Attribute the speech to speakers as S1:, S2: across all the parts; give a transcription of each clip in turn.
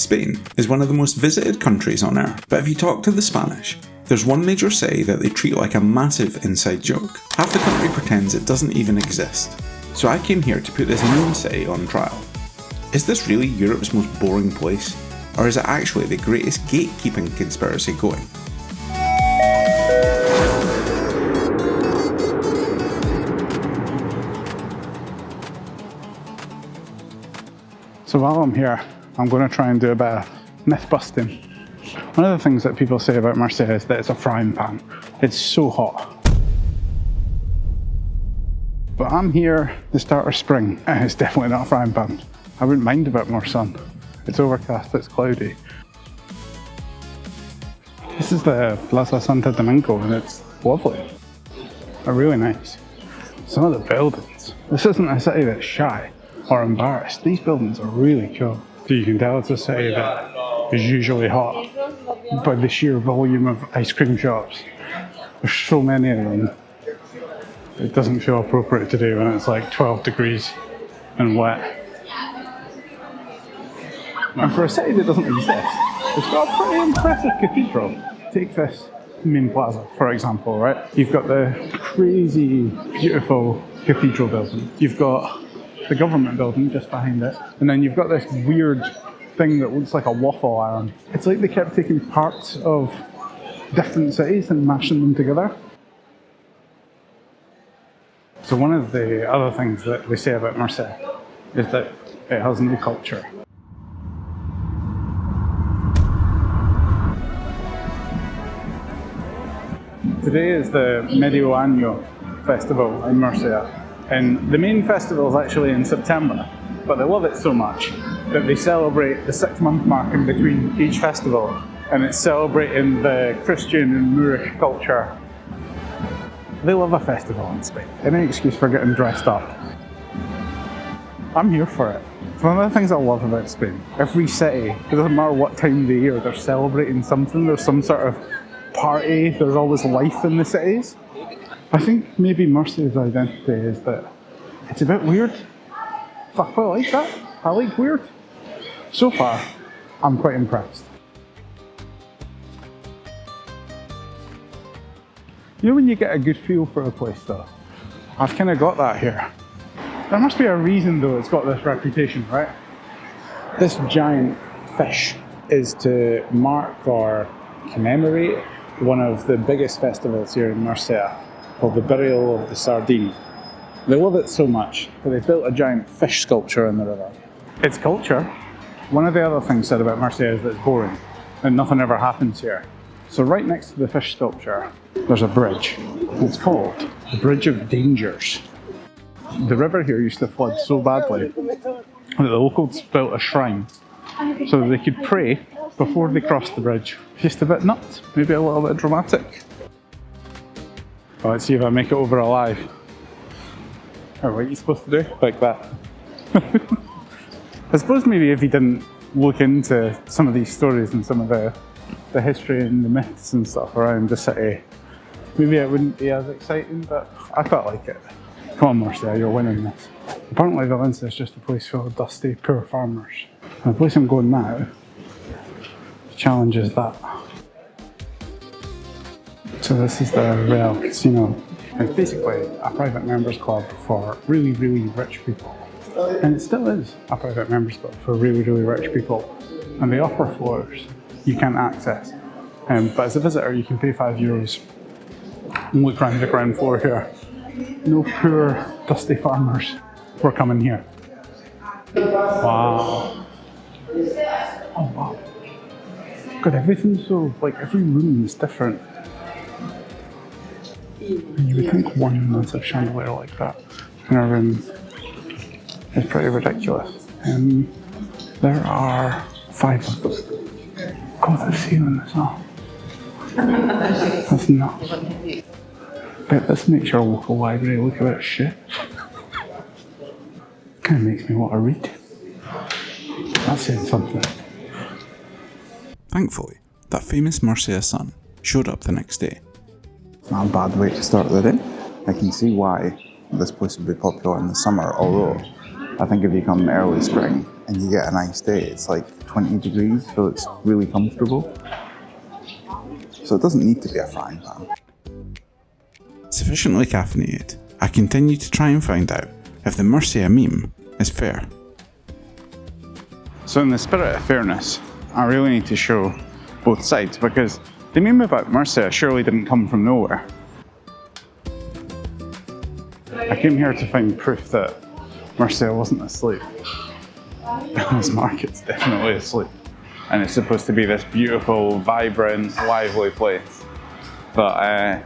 S1: Spain is one of the most visited countries on earth, but if you talk to the Spanish, there's one major city that they treat like a massive inside joke. Half the country pretends it doesn't even exist. So I came here to put this known city on trial. Is this really Europe's most boring place? Or is it actually the greatest gatekeeping conspiracy going?
S2: So while I'm here, I'm going to try and do a bit of myth busting. One of the things that people say about Murcia is that it's a frying pan. It's so hot. But I'm here the start of spring, and it's definitely not a frying pan. I wouldn't mind a bit more sun. It's overcast, it's cloudy. This is the Plaza Santo Domingo, and it's lovely. They're really nice. Some of the buildings. This isn't a city that's shy or embarrassed. These buildings are really cool. So you can tell it's a city that is usually hot by the sheer volume of ice cream shops. There's so many of them. It doesn't feel appropriate today when it's like 12 degrees and wet. And for a city that doesn't exist, it's got a pretty impressive cathedral. Take this main plaza, for example, right? You've got the crazy, beautiful cathedral building. You've got the government building just behind it. And then you've got this weird thing that looks like a waffle iron. It's like they kept taking parts of different cities and mashing them together. So one of the other things that they say about Murcia is that it has no culture. Today is the Medio Año festival in Murcia. And the main festival is actually in September, but they love it so much that they celebrate the 6-month mark in between each festival, and it's celebrating the Christian and Moorish culture. They love a festival in Spain. Any excuse for getting dressed up. I'm here for it. It's one of the things I love about Spain. Every city, it doesn't matter what time of the year, they're celebrating something. There's some sort of party, there's always life in the cities. I think maybe Murcia's identity is that it's a bit weird. I quite like that. I like weird. So far, I'm quite impressed. You know when you get a good feel for a place though? I've kind of got that here. There must be a reason though it's got this reputation, right? This giant fish is to mark or commemorate one of the biggest festivals here in Murcia, called the burial of the sardine. They love it so much that they built a giant fish sculpture in the river. It's culture. One of the other things said about Murcia is that it's boring and nothing ever happens here. So right next to the fish sculpture, there's a bridge. It's called the Bridge of Dangers. The river here used to flood so badly that the locals built a shrine so that they could pray before they crossed the bridge. Just a bit nuts, maybe a little bit dramatic. Well, let's see if I make it over alive. Or what are you supposed to do? Like that. I suppose maybe if you didn't look into some of these stories and some of the history and the myths and stuff around the city, maybe it wouldn't be as exciting, but I quite like it. Come on Murcia, you're winning this. Apparently Valencia is just a place full of dusty, poor farmers. And the place I'm going now challenges that. So this is the Real Casino. It's basically a private members club for really, really rich people. And it still is a private members club for really, really rich people. And the upper floors you can't access. But as a visitor you can pay €5 and look around the ground floor here. No poor, dusty farmers were coming here. Wow. Oh wow. God, everything's so, like every room is different. And you would think one massive chandelier like that in a room is pretty ridiculous. There are 5 of them. God, the ceiling as well. That's nuts. Bet this makes your local library look a bit shit. Kind of makes me want to read. That's saying something.
S1: Thankfully, that famous Murcia sun showed up the next day.
S3: It's not a bad way to start the day. I can see why this place would be popular in the summer, although
S2: I think if you come early spring and you get a nice day, it's like 20 degrees, so it's really comfortable. So it doesn't need to be a frying pan.
S1: Sufficiently caffeinated, I continue to try and find out if the Murcia meme is fair.
S2: So in the spirit of fairness, I really need to show both sides, because the meme about Murcia surely didn't come from nowhere. I came here to find proof that Murcia wasn't asleep. This market's definitely asleep. And it's supposed to be this beautiful, vibrant, lively place. But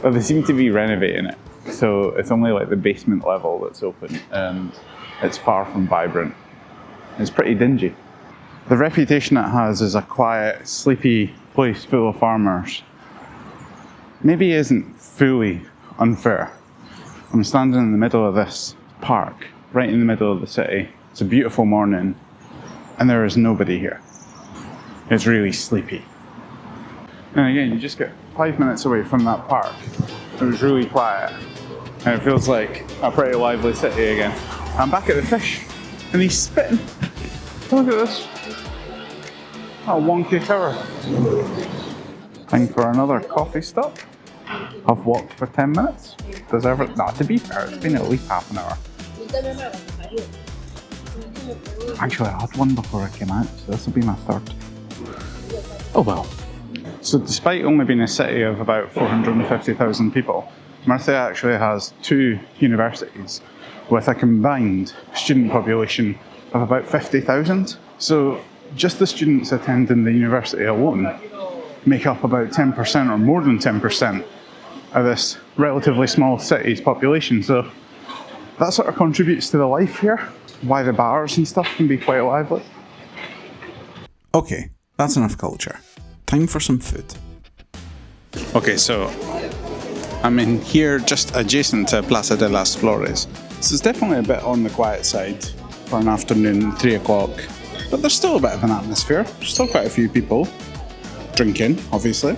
S2: they seem to be renovating it. So it's only like the basement level that's open, and it's far from vibrant. It's pretty dingy. The reputation it has as a quiet, sleepy place full of farmers maybe isn't fully unfair. I'm standing in the middle of this park, right in the middle of the city. It's a beautiful morning, and there is nobody here. It's really sleepy. And again, you just get 5 minutes away from that park. It was really quiet, and it feels like a pretty lively city again. I'm back at the fish, and he's spitting. Look at this. A wonky tower. Time for another coffee stop. I've walked for 10 minutes. Deserve it? Not to be fair, it's been at least half an hour. Actually, I had one before I came out, so this will be my third. Oh well. So despite only being a city of about 450,000 people, Murcia actually has 2 universities with a combined student population of about 50,000. So just the students attending the university alone make up about 10% or more than 10% of this relatively small city's population. So that sort of contributes to the life here, why the bars and stuff can be quite lively.
S1: Okay, that's enough culture. Time for some food.
S2: Okay, so I'm in here just adjacent to Plaza de Las Flores. So it's definitely a bit on the quiet side for an afternoon, 3 o'clock. But there's still a bit of an atmosphere. There's still quite a few people drinking, obviously.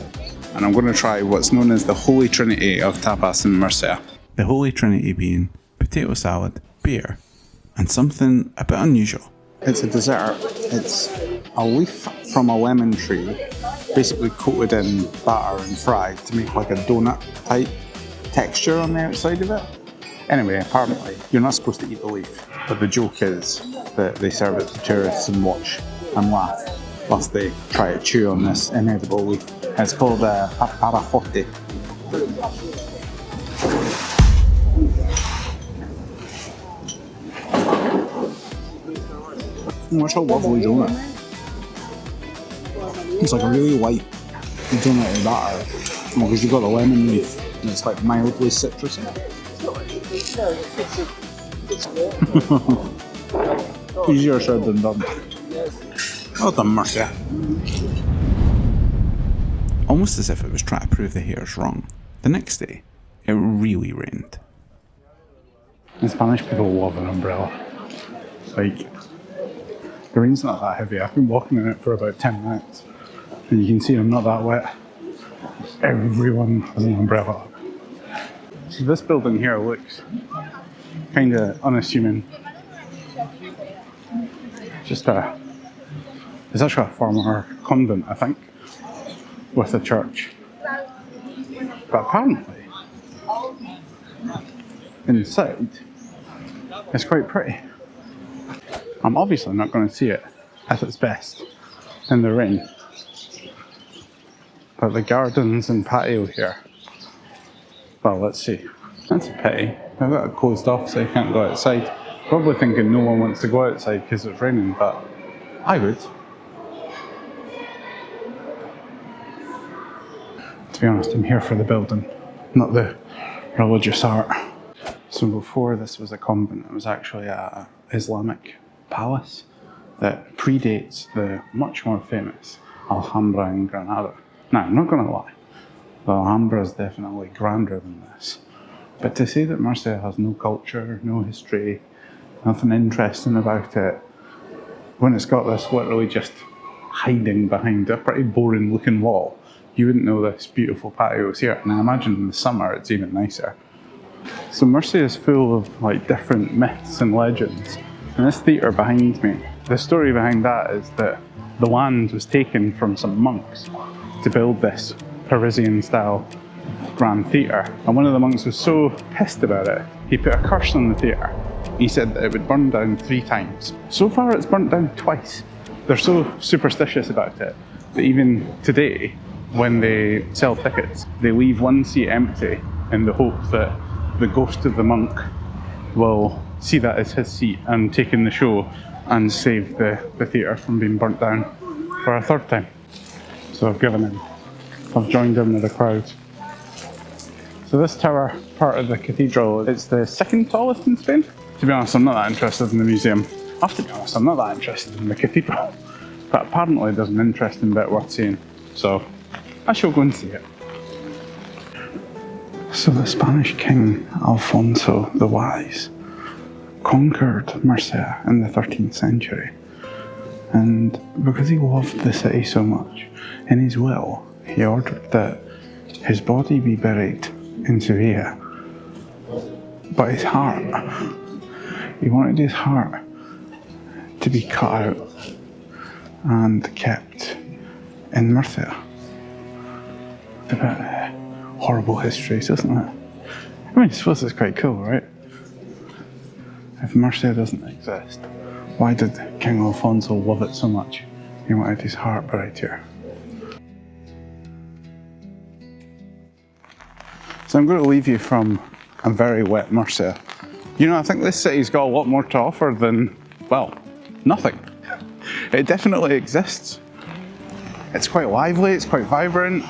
S2: And I'm going to try what's known as the Holy Trinity of tapas in Murcia.
S1: The Holy Trinity being potato salad, beer, and something a bit unusual.
S2: It's a dessert. It's a leaf from a lemon tree, basically coated in batter and fried to make like a donut type texture on the outside of it. Anyway, apparently you're not supposed to eat the leaf, but the joke is that they serve it to tourists and watch and laugh whilst they try to chew on this inedible leaf. It's called Paparajote. What's a lovely donut? It's like a really light donut batter because you've got the lemon leaf and it's like mildly citrusy. Easier said than done. Well done, Murcia.
S1: Almost as if it was trying to prove the haters wrong. The next day, it really rained.
S2: The Spanish people love an umbrella. Like, the rain's not that heavy. I've been walking in it for about 10 minutes. And you can see I'm not that wet. Everyone has an umbrella. So this building here looks kind of unassuming. It's actually a former convent, I think, with a church. But apparently, inside, it's quite pretty. I'm obviously not going to see it at its best in the rain. But the gardens and patio here, well, let's see. That's a pity. I've got it closed off so you can't go outside. Probably thinking no one wants to go outside because it's raining, but I would. To be honest, I'm here for the building, not the religious art. So before this was a convent, it was actually an Islamic palace that predates the much more famous Alhambra in Granada. Now, I'm not going to lie, the Alhambra is definitely grander than this. But to say that Murcia has no culture, no history, nothing interesting about it, when it's got this literally just hiding behind a pretty boring looking wall, you wouldn't know this beautiful patio is here. And I imagine in the summer it's even nicer. So Murcia is full of like different myths and legends. And this theatre behind me, the story behind that is that the land was taken from some monks to build this Parisian style grand theatre. And one of the monks was so pissed about it, he put a curse on the theatre. He said that it would burn down 3 times. So far it's burnt down twice. They're so superstitious about it that even today, when they sell tickets, they leave one seat empty in the hope that the ghost of the monk will see that as his seat and take in the show and save the theatre from being burnt down for a 3rd time. So I've given in. I've joined in with the crowd. So this tower, part of the cathedral, it's the 2nd tallest in Spain. To be honest, I'm not that interested in the museum. I have to be honest, I'm not that interested in the cathedral. But apparently there's an interesting bit worth seeing. So I shall go and see it. So the Spanish King Alfonso the Wise conquered Murcia in the 13th century. And because he loved the city so much, in his will, he ordered that his body be buried in Sevilla. But his heart, he wanted his heart to be cut out and kept in Murcia. A bit horrible histories, isn't it? I mean, I suppose it's quite cool, right? If Murcia doesn't exist, why did King Alfonso love it so much? He wanted his heart buried here. So I'm going to leave you from a very wet Murcia. You know, I think this city's got a lot more to offer than, well, nothing. It definitely exists. It's quite lively, it's quite vibrant.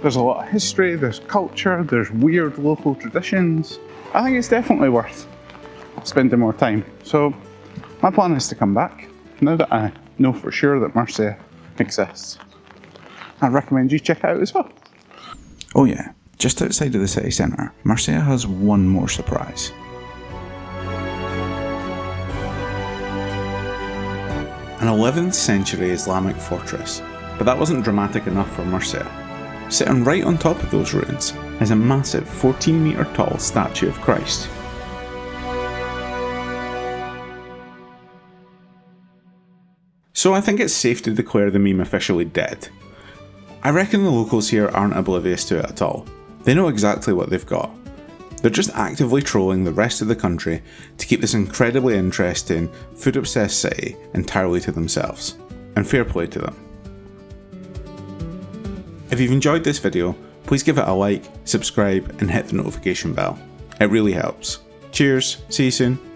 S2: There's a lot of history, there's culture, there's weird local traditions. I think it's definitely worth spending more time. So my plan is to come back, now that I know for sure that Murcia exists. I'd recommend you check it out as well.
S1: Oh yeah, just outside of the city centre, Murcia has one more surprise. An 11th century Islamic fortress, but that wasn't dramatic enough for Murcia. Sitting right on top of those ruins is a massive 14-metre tall statue of Christ. So I think it's safe to declare the meme officially dead. I reckon the locals here aren't oblivious to it at all. They know exactly what they've got. They're just actively trolling the rest of the country to keep this incredibly interesting, food-obsessed city entirely to themselves. And fair play to them. If you've enjoyed this video, please give it a like, subscribe and hit the notification bell. It really helps. Cheers, see you soon.